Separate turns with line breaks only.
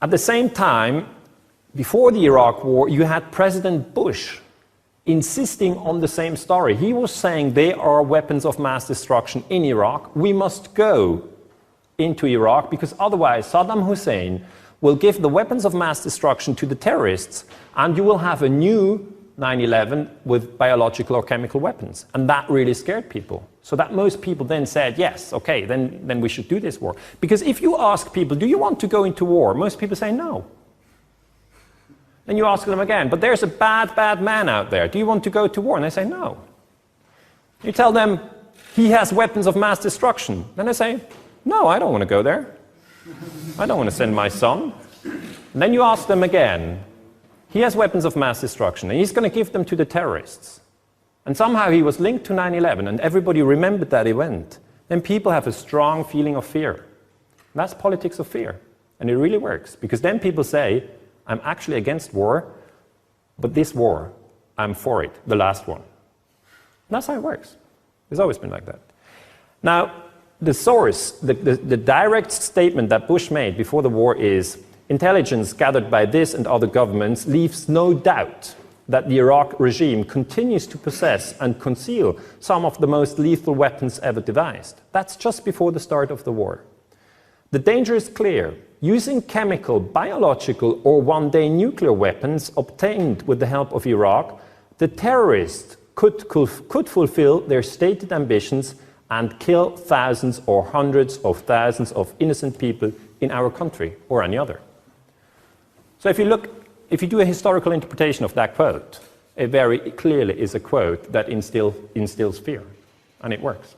At the same time, before the Iraq War, you had President Bush insisting on the same story. He was saying there are weapons of mass destruction in Iraq. We must go into Iraq because otherwise Saddam Hussein will give the weapons of mass destruction to the terrorists and you will have a new 9/11 with biological or chemical weapons. And that really scared people. So that most people then said, yes, okay, then we should do this war. Because if you ask people, do you want to go into war? Most people say no. Then you ask them again, but there's a bad man out there. Do you want to go to war? And they say no. You tell them, he has weapons of mass destruction. Then they say, no, I don't want to go there. I don't want to send my son. And then you ask them again, he has weapons of mass destruction, and he's going to give them to the terrorists. And somehow he was linked to 9/11, and everybody remembered that event. Then people have a strong feeling of fear. And that's politics of fear. And it really works, because then people say, I'm actually against war, but this war, I'm for it, the last one. And that's how it works. It's always been like that. Now, the source, the direct statement that Bush made before the war is, intelligence gathered by this and other governments leaves no doubt that the Iraq regime continues to possess and conceal some of the most lethal weapons ever devised. That's just before the start of the war. The danger is clear. Using chemical, biological, or one-day nuclear weapons obtained with the help of Iraq, the terrorists could fulfill their stated ambitions and kill thousands or hundreds of thousands of innocent people in our country or any other. So if you do a historical interpretation of that quote, it very clearly is a quote that instills fear, and it works.